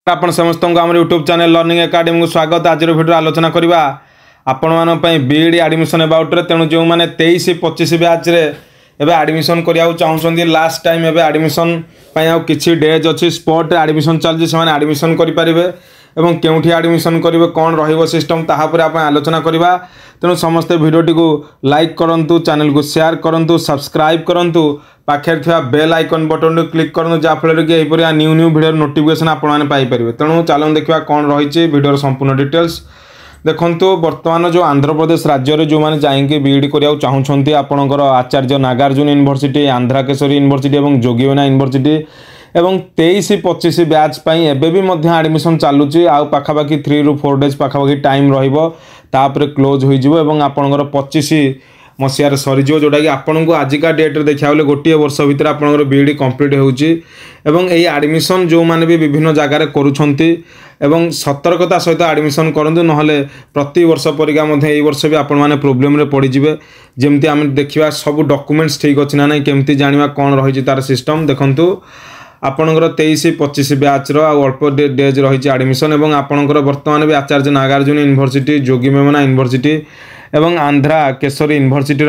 आपण समस्त आम यूट्यूब चैनल लर्निंग एकेडमी को स्वागत। आज भिडियो आलोचना करवा आपण मानी बीईडी एडमिशन अबाउट तेणु जो मैंने 23-25 बैच एवं एडमिशन करने चाहते लास्ट टाइम एवं एडमिशन किसी डेज अच्छी स्पॉट एडमिशन चलती से एडमिशन करेंगे एवं केउठी एडमिशन करेंगे कौन रहिबो सिस्टम ताहापर आप आलोचना करवा। तेणु समस्ते वीडियोटी को लाइक करूँ, चैनल को शेयर करूँ, सब्सक्राइब करूँ, पाखे थी बेल आइकन बटन क्लिक करूँ जहाँफल कि यहपर न्यू न्यू वीडियो नोटिफिकेशन आपरे। तेणु चलो देखा कौन रही वीडियो संपूर्ण डिटेल्स देखो। बर्तमान जो आंध्र प्रदेश राज्य में जो मैंने जाइए बीईडी करने चाहते आपणकर आचार्य नागार्जुन यूनिवर्सिटी, आंध्रा केशरी यूनिवर्सिटी और जोगीबना यूनिवर्सिटी एवं 23-25 बैच एवं एडमिशन चलुची आउ पाखापाखि 3 ରୁ 4 डेज पाखापाखि टाइम रही क्लोज हो आपणकर 25 मसीहार सरीज जोटा कि आपन को आजिका डेट्रे देखा गले गोटे वर्ष भितर आपंकर बीईडी कंप्लीट होगी। एडमिशन जो मैंने भी विभिन्न जगार करुँच एवं सतर्कता सहित एडमिशन करूँ ना प्रति वर्ष परिका वर्ष भी आपण मैंने प्रोब्लेम रे पड़े। जमती आम देखा सब डॉक्यूमेंट्स ठीक अच्छी ना नहीं केमती जाना कौन रही तार सिस्टम देखूँ। आपणकर 23-25 बैच अल्प डेज रही एडमिशन एवं आपणकर बर्तमान भी आचार्य नागार्जुन यूनिवर्सिटी, जोगीबना यूनिवर्सिटी एवं आंध्रा केशरी यूनिवर्सिटी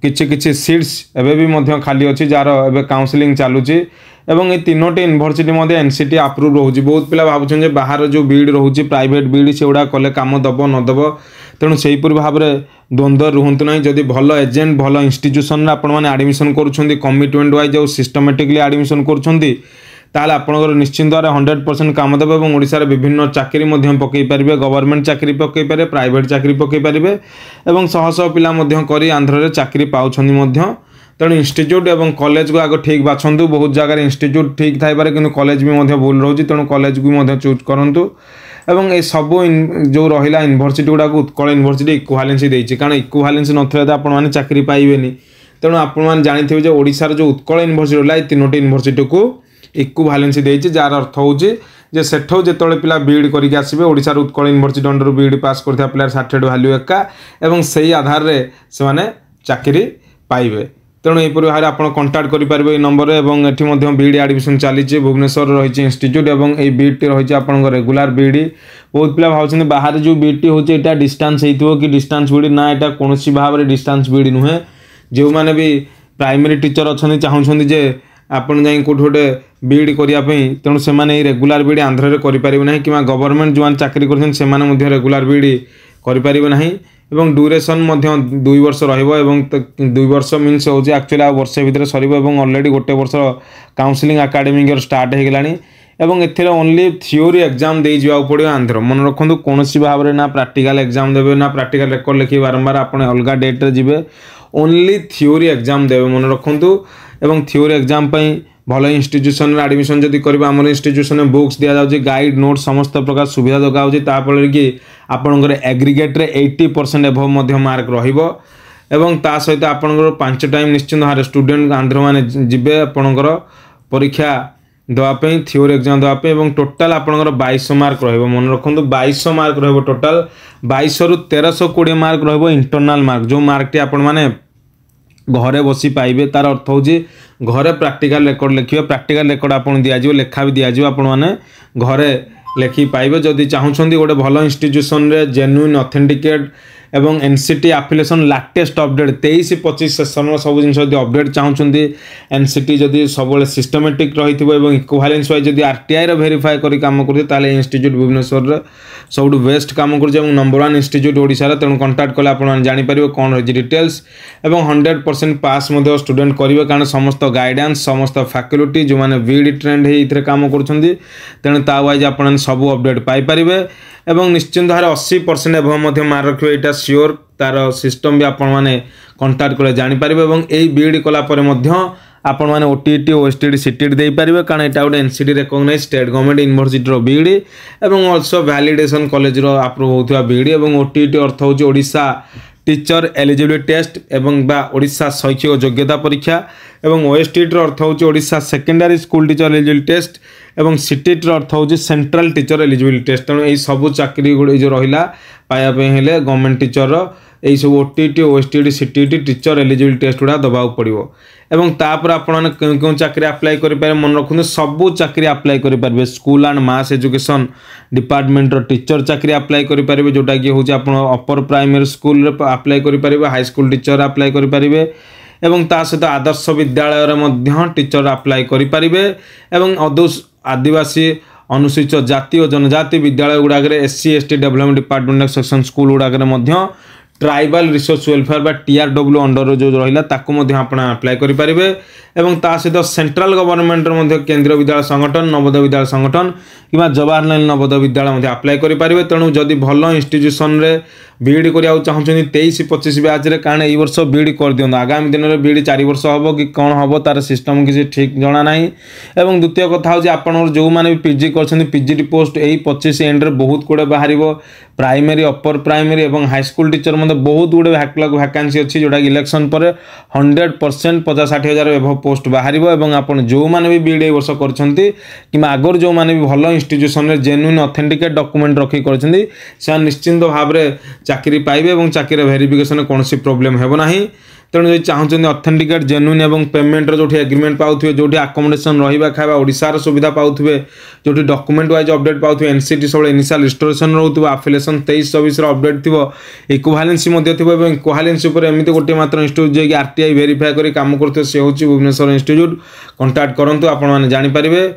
किछि सीट्स एवं खाली अच्छी जार एवं काउंसलिंग चलुची एवं ये तीनोटी यूनिवर्सिटी एनसीटी अप्रूव रोचे। बहुत पिला भावुं बाहर जो बीईडी रोचे प्राइवेट बीईडी से गुड़ा कले काम दब नदब तेणु से भाव में द्वंद्व रुहतु ना। जदि भल एजेंट भल इंस्टीट्यूशन आपने एडमिशन करुँच कमिटमेंट वाइज जो सिस्टमेटिकली एडमिशन करुँच ताल आपंकर निश्चिंत 100% काम देव और ओडिशार विभिन्न चाकरी पकई पारे, गवर्नमेंट चाकरी पकई पारे, प्राइवेट चाकरी पकई पारे और शह शह पिला करी आंध्र चाकरी पाँच। तेणु इंस्टीट्यूट और कॉलेज को आग ठीक बाछंतु। बहुत जगह इंस्टीट्यूट ठीक थाई पारे किंतु कॉलेज भी भूल रोचे तेणु कॉलेज को चूज करूँ। एवं ये सब जो रहा यूनिवर्सिटी गुड़ाक उत्कल यूनिवर्सिटी इक्विवेलेंसी देती कारण इक्विवेलेंसी नथिले तो आपण मैंने चाकरी पाइबेनी। तेणु आपण जानिथिबे जे ओडिशार जो उत्कल यूनिवर्सिटी रहा तीनोटी यूनिवर्सिटी को इक्विवेलेंसी देती जार अर्थ होउची जे सेठो जेतोले पिला बीईडी करके आसीबे ओडिशार उत्कल यूनिवर्सिटी अंडर बीईडी पास करथिया पिला सर्टिफिकेट वैल्यू एका एवं सही आधार रे से माने चाकरी पाइबे। तेणु यहपर भाव आप कंटाक्ट करेंगे ये नंबर एवं ये बीईडी एडमिशन चली भुवनेश्वर रही इंस्टीट्यूट एवं ये बीईडी रही आप रेगुलर बीईडी। बहुत पिला भावुं बाहर जो बीईडी होती है डिस्टेंस हो कि डिस्टेंस बीईडी ना यहाँ कौन भाव में डिस्टेंस बीईडी नुहे। जो मैंने भी प्राइमरी टीचर अच्छा चाहते जे आपन जाई कोठ गोटे बीईडी करने तेणु से रेगुलर बीईडी आंध्र में करेंगे ना कि गवर्नमेंट जो चाकरी कर रेगुलर बीईडी करेंगे ना एवं ड्यूरेशन 2 वर्ष रही 2 वर्ष मीनस हो एक्चुअली आ वर्षे भितर सर ऑलरेडी गोटे वर्ष काउंसलिंग एकेडमिक स्टार्ट हो गलानी एवं एथिर ओनली थ्योरी एग्जाम दे जावा पड़ो आंध्र। मन रखु कौन भाव में ना प्रैक्टिकल एग्जाम देवे ना प्रैक्टिकल रेकर्ड लिखी बारंबार आपने अलग डेट्रे जी ओनली थ्योरी एग्जाम देवे मन रखु। एवं थ्योरी एग्जाम भल इंस्टीट्यूशन एडमिशन जदि करेंगे आम इंस्टीट्यूशन में बुक्स दि जाऊँगी गाइड नोट समस्त प्रकार सुविधा दगा होफल कि आपंकर एग्रीगेट 80% एभव मार्क रही सहित आपंकर 5 टाइम निश्चिंत भाव स्टूडेंट आंध्र मैंने जीवे आपंकर परीक्षा देवाई थ्योरी एग्जाम देवाई और टोटाल आपंकर 2200 मार्क मन रखु 2200 मार्क टोटाल 2200 ରୁ 1320 मार्क इंटरनाल मार्क जो मार्क टी आपण मैंने घरे बसी पाइबे। तार अर्थ हो घरे प्रैक्टिकल रेकर्ड लिखिए प्रैक्टिकल रेकर्ड आपको दिज्व लेखा भी दिज्व आपने घरे लेखि पाइबे। जदि चाहूँगी गोटे भल इंस्टीट्यूशन रे जेन्युइन ऑथेंटिकेट एवं NCT affiliation latest update 23-25 session सब जिन अपडेट चाहूँगी एनसीटी जदि सब सिस्टमेटिक रही इक्विवेलेंस वाइज जदि आरटीआई वेरीफाई कर काम करते इंस्टीट्यूट भुवनेश्वर सब बेस्ट काम कर नंबर 1 इंस्टीट्यूट ओडिशा। तेणु कंटाक्ट कले आप जापर कौन रही डिटेल्स एवं 100% पास स्टूडेंट करेंगे कारण समस्त गाइडेंस समस्त फैकल्टी जो मैंने बीईडी ट्रेंड है काम करेणु ता वाइज आप सब अपडेट पाइपर एवं निश्चिंत भाव 80% एवं मार्क रखिए यहाँ सियोर तार सिस्टम भी आपने कंटाक्ट कर जापर। यही बीईडी कलापर आपण मैंने ओटीटी ओएसटीडी सीटीडी दे पारे कारण यहाँ गोटे NCT recognise state government university B Ed एवं ऑल्सो वैलिडेशन कॉलेज अप्रूव होता बीईडी एवं ओटीटी अर्थ हो ओडिशा टीचर एलिजिबिलिटी टेस्ट एवं बा ओडिशा शैक्षिक योग्यता परीक्षा एवं ओएसटीटी अर्थ हो Odisha secondary school teacher eligibility test एवं सीटीटी अर्थ हो सेंट्रल टीचर एलिजिबिलिटी टेस्ट। तेणु यही सब चाकरी गुड़ी जो रहा पाइबा गवर्नमेंट टीचर यही सब OTT OSTT CTT teacher eligibility test गुड़ा दबाक पड़ो एवं तापर आपने क्यों चाकरी अप्लाई करेंगे मन रखते सबू चाकरी अप्लाई करेंगे school and mass education department teacher चाकरी अप्लाई करेंगे जोटा कि हूँ आप अपर प्राइमरी स्कूल अप्लाई करेंगे हाई स्कूल टीचर अप्लाई करेंगे एवं ता सहित आदर्श विद्यालय टीचर अप्लाई करेंगे एवं आदिवासी अनुसूचित जाति और जनजाति विद्यालय गुड़ाक SC ST development department section school गुड़ाक ट्राइबल रिसोर्स वेलफेयर बा TRW अंडर जो रहा ताकू अप्लाई करेंगे एवं ता सहित सेंट्रल गवर्नमेंट केंद्रीय विद्यालय संगठन नवोदय विद्यालय संगठन कि जवाहरलाल नवोदय विद्यालय अप्लाई करेंगे। तेणु जदि भल इंस्टीट्यूशन रे बीईडी करा चाहते 23-25 बैच रे कारण यही वर्ष बीईडी कर दिखाँ आगामी दिन में बीईडी 4 वर्ष हम कि कौन हम तार सिस्टम किसी ठीक जना ना। एवं द्वितीय कथा हूँ आप जो मैंने पीजी कर पीजीटी पोस्ट यही 25 एंड रे बहुत गुड़े बाहर प्राइमरी अपर प्राइमरी और हाई स्कूल टीचर बहुत गुड़े बैकलॉग वैकेंसी अच्छी जोटा इलेक्शन पर 100% 50-60 हजार एभव पोस्ट बाहर और आप जो मैंने भी बीईडी वर्ष कर आगर जो मैंने भी भल इंस्टीट्यूशन जेन्युइन ऑथेंटिकेट डॉक्यूमेंट रखी कर निश्चिंत भाव में चाकरी पाइबे और चाकरी वेरिफिकेशन कौन प्रोब्लेम हेब ना। तेणु जो चाहते ऑथेंटिकेट जेन्युइन और पेमेंट जो एग्रीमेंट पाथे जो आकोमोडेशन रहा खावा ओडिशार सुविधा पाथे जो डॉक्यूमेंट वाइज अपडेट पाथे एनसीटी सब इनिशियल रिस्टोरेशन रोक आफिलेसन 23-24 अपडेट थी इक्वालेंसी इक्वालेंसी एमती गोटे मात्र इंस्टीट्यूट जो आरटीआई वेरीफाई कर काम करते से हूँ भुवनेश्वर इंस्टीट्यूट कांटाक्ट करूँ आपण जानीपारे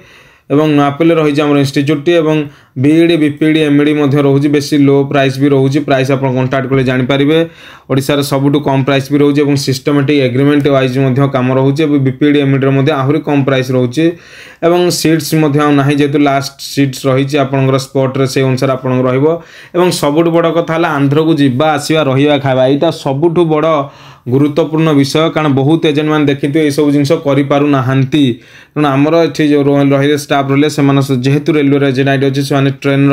एवं नआपल्ली रही आम इंस्टीट्यूट एवं बीईडी बीपीडी एमईडी रोचे बेसी लो प्राइस भी रोचे प्राइस आप कांटाक्ट कले जानीपारे ओडिशार सबुठु कम प्राइस भी रोचे सिस्टमेटिक एग्रीमेंट वाइज कम रोचे बीपीडी एमईडी आहरी कम प्राइस रोचे एवं सीट्स ना जेहेतु लास्ट सीट्स रही आपंकर स्पॉट से अनुसार आपन रही सबुठ बड़ कथा आंध्र को जावा आसवा रहा खावा यहाँ सबुठ बड़ गुरुत्वपूर्ण विषय कारण बहुत एजेंट मैंने देखिए ये सब जिन करें तेणु आमर ये जो रही स्टाफ रही से जेहेतु रेलवे एजेंट आईडी अच्छे से ट्रेन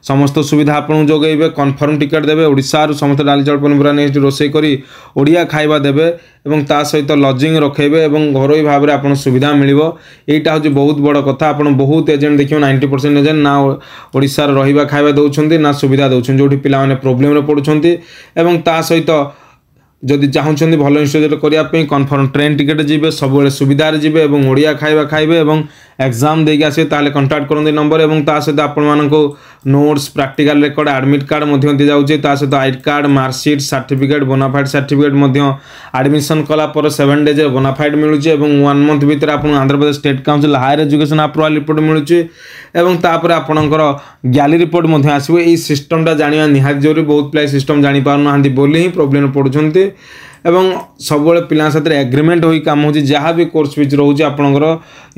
समस्त सुविधा आपको जोगे कन्फर्म टिकेट देवे ओडिशार समस्त डाली चाउल पनीपरा नहीं रोसे करी ओडिया खाइबा देवे एवं ता सहित लजिंग रखेबे एवं घरोई भाव में आपन सुविधा मिलिबो एटा हूँ बहुत बड़ कथा आपन बहुत एजेंट देखियो 90% एजेंट ना ओडिशार रहिबा खाइबा दउछन्ती ना सुविधा दउछन जोठी पिला माने प्रॉब्लम रे पडुछन्ती एवं ता सहित जदि चाहते भल इंस्टीट्यूट करने कन्फर्म ट्रेन टिकेट जी सब सुविधा जी और ओडिया खाइबा खाइबे और एग्जाम देके आसे ताले कांटेक्ट करते नंबर और ता सहित आपण notes practical record admit card दी जाउछे ता सहित ID card marksheet certificate bonafide certificate admission कला पर 7 डेज बोनाफाइड मिलूचे और 1 मंथ भीतर आपन Andhra Pradesh state council higher education approval report मिलूचे एवं तापर आपणकर गैली रिपोर्ट आसो ये सिस्टमटा जाना निहाती जरूरी बहुत पिला सिस्टम जानी पार ना बोली ही प्रोब्लेम पड़ुछन्ती एवं सब पिला साथ एग्रीमेंट हो काम हो जहाँ भी कोर्स फीस रोचे आपंकर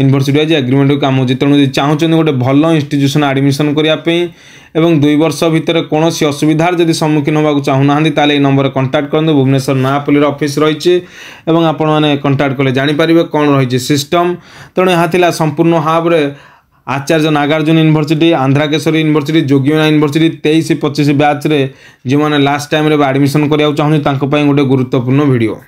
यूनिवर्सिटी वाइज एग्रीमेंट हो काम हो तेणु चाहते गोटे भल इंस्टीट्यूशन एडमिशन करने एवं 2 वर्ष भितर कौन असुविधार जब सम्मुखीन होगा चाहूना ताले नंबर कांटेक्ट करें भुवनेश्वर नआपल्ली ऑफिस रही आपने कांटेक्ट कले जानीपारे कौन रही सिस्टम तेणु यहाँ संपूर्ण भाव में आचार्य नागार्जुन यूनिवर्सिटी आंध्राकेश्वरी यूनिवर्सिटी जोगियोना यूनिवर्सिटी 23-25 बैच रे जो मैंने लास्ट टाइम रे एडमिशन करिया चाहूँ गोटे गुरुत्वपूर्ण वीडियो।